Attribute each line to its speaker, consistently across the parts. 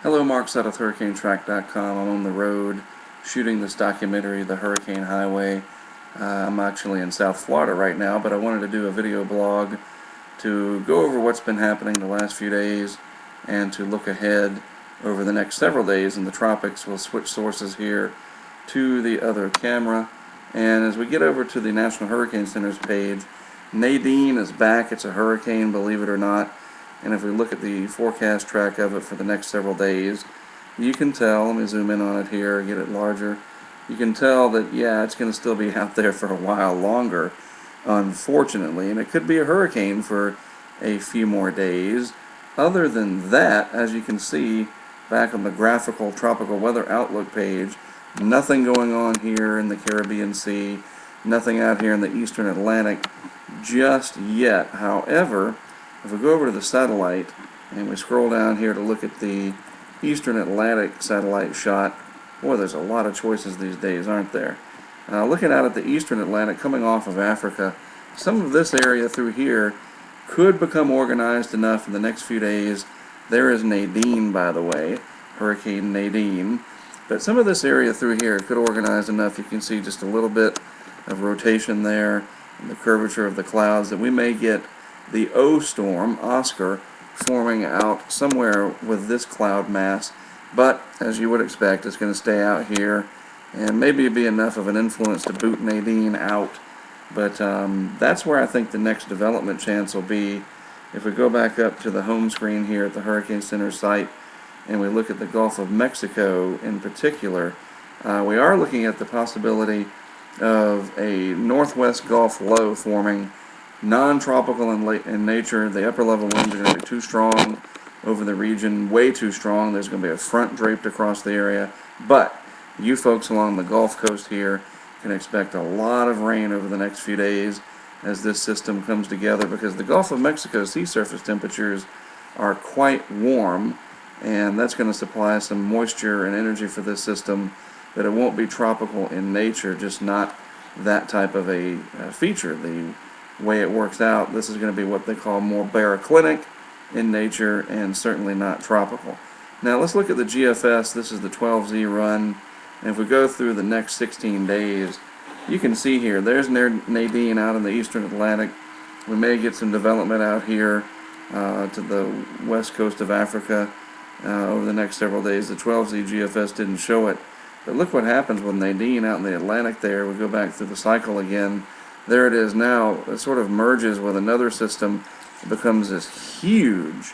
Speaker 1: Hello, Mark Suttoth, HurricaneTrack.com. I'm on the road shooting this documentary, The Hurricane Highway. I'm actually in South Florida right now, but I wanted to do a video blog to go over what's been happening the last few days and to look ahead over the next several days in the tropics. We'll switch sources here to the other camera. And as we get over to the National Hurricane Center's page, Nadine is back. It's a hurricane, believe it or not. And if we look at the forecast track of it for the next several days, you can tell, let me zoom in on it here, get it larger, you can tell that, yeah, it's going to still be out there for a while longer, unfortunately, and it could be a hurricane for a few more days. Other than that, as you can see back on the graphical tropical weather outlook page, nothing going on here in the Caribbean Sea, nothing out here in the eastern Atlantic just yet. However, if we go over to the satellite and we scroll down here to look at the Eastern Atlantic satellite shot, boy, there's a lot of choices these days, aren't there? Looking out at the Eastern Atlantic coming off of Africa, some of this area through here could become organized enough in the next few days. There is Nadine, by the way, Hurricane Nadine. But some of this area through here could organize enough. You can see just a little bit of rotation there and the curvature of the clouds that we may get the O storm, Oscar, forming out somewhere with this cloud mass, but as you would expect, it's going to stay out here and maybe be enough of an influence to boot Nadine out. But that's where I think the next development chance will be. If we go back up to the home screen here at the Hurricane Center site and we look at the Gulf of Mexico in particular, we are looking at the possibility of a northwest Gulf low forming, non-tropical in nature. The upper level winds are going to be too strong over the region, way too strong. There's going to be a front draped across the area, but you folks along the Gulf Coast here can expect a lot of rain over the next few days as this system comes together, because the Gulf of Mexico sea surface temperatures are quite warm, and that's going to supply some moisture and energy for this system, but it won't be tropical in nature, just not that type of a feature. The way it works out, this is going to be what they call more baroclinic in nature and certainly not tropical. Now let's look at the GFS. This is the 12Z run, and if we go through the next 16 days, you can see here, there's Nadine out in the eastern Atlantic. We may get some development out here to the west coast of Africa over the next several days. The 12Z GFS didn't show it, but look what happens with Nadine out in the Atlantic there. We go back through the cycle again. There it is now. It sort of merges with another system. It becomes this huge,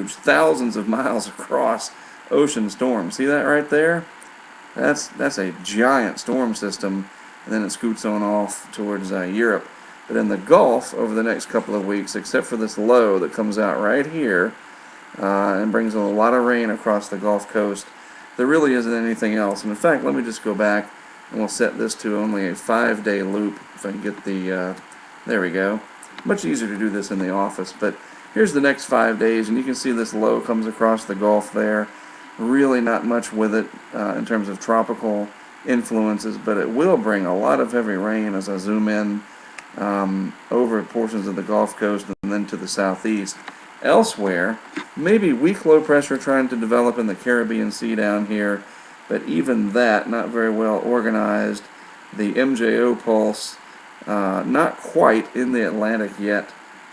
Speaker 1: thousands of miles across ocean storm. See that right there? That's a giant storm system, and then it scoots on off towards Europe. But in the Gulf, over the next couple of weeks, except for this low that comes out right here and brings a lot of rain across the Gulf Coast, there really isn't anything else. And in fact, let me just go back and we'll set this to only a 5-day loop. If I can get the, there we go. Much easier to do this in the office, but here's the next 5 days, and you can see this low comes across the Gulf there. Really not much with it in terms of tropical influences, but it will bring a lot of heavy rain as I zoom in over portions of the Gulf Coast and then to the southeast. Elsewhere, maybe weak low pressure trying to develop in the Caribbean Sea down here, but even that not very well organized. The MJO pulse not quite in the Atlantic yet,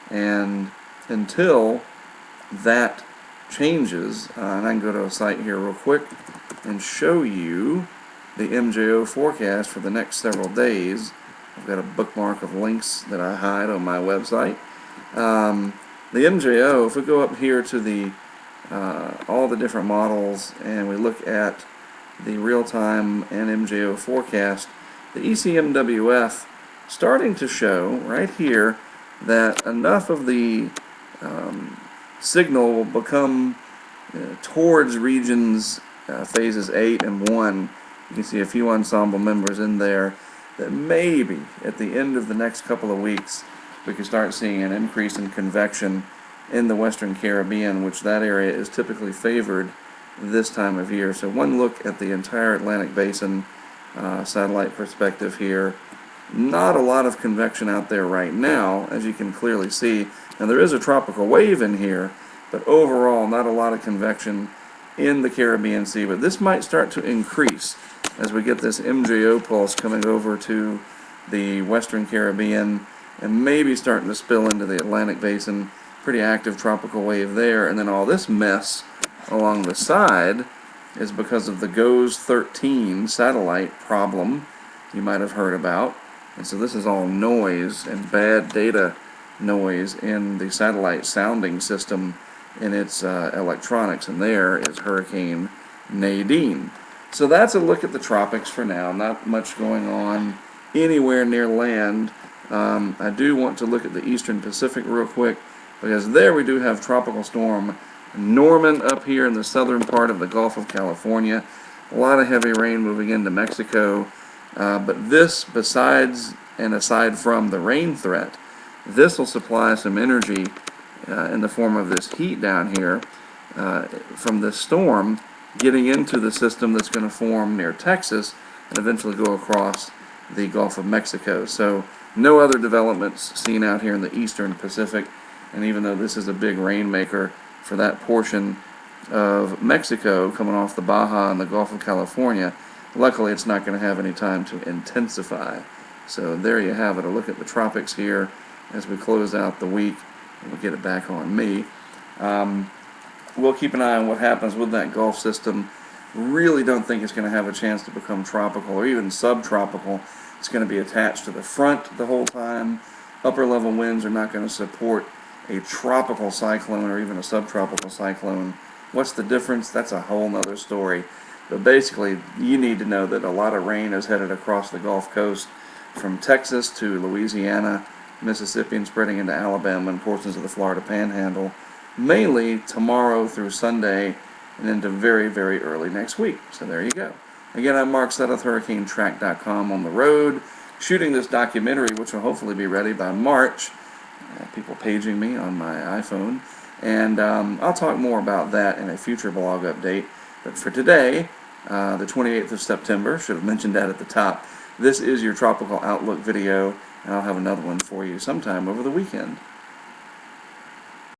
Speaker 1: and until that changes, and I can go to a site here real quick and show you the MJO forecast for the next several days. I've got a bookmark of links that I hide on my website. The MJO, if we go up here to the all the different models and we look at the real-time and MJO forecast, the ECMWF starting to show right here that enough of the signal will become towards regions phases 8 and 1. You can see a few ensemble members in there that maybe at the end of the next couple of weeks we can start seeing an increase in convection in the Western Caribbean, which that area is typically favored this time of year. So one look at the entire Atlantic Basin satellite perspective here. Not a lot of convection out there right now, as you can clearly see. Now there is a tropical wave in here, but overall not a lot of convection in the Caribbean Sea, but this might start to increase as we get this MJO pulse coming over to the Western Caribbean and maybe starting to spill into the Atlantic Basin. Pretty active tropical wave there, and then all this mess along the side is because of the GOES 13 satellite problem you might have heard about. And so this is all noise and bad data noise in the satellite sounding system in its electronics, and there is Hurricane Nadine. So that's a look at the tropics for now. Not much going on anywhere near land. I do want to look at the Eastern Pacific real quick, because there we do have Tropical Storm Norman up here in the southern part of the Gulf of California. A lot of heavy rain moving into Mexico. But this, besides and aside from the rain threat, this will supply some energy in the form of this heat down here from this storm getting into the system that's going to form near Texas and eventually go across the Gulf of Mexico. So no other developments seen out here in the Eastern Pacific, and even though this is a big rainmaker for that portion of Mexico coming off the Baja and the Gulf of California, luckily it's not going to have any time to intensify. So there you have it, a look at the tropics here as we close out the week, and we'll get it back on me. We'll keep an eye on what happens with that Gulf system. Really don't think it's going to have a chance to become tropical or even subtropical. It's going to be attached to the front the whole time. Upper level winds are not going to support a tropical cyclone or even a subtropical cyclone. What's the difference? That's a whole nother story. But basically, you need to know that a lot of rain is headed across the Gulf Coast from Texas to Louisiana, Mississippi, and spreading into Alabama and portions of the Florida Panhandle, mainly tomorrow through Sunday and into very, very early next week. So there you go. Again, I'm Mark Sudduth, HurricaneTrack.com, on the road, shooting this documentary, which will hopefully be ready by March. People paging me on my iPhone. And I'll talk more about that in a future blog update. But for today, the 28th of September, should have mentioned that at the top, this is your Tropical Outlook video, and I'll have another one for you sometime over the weekend.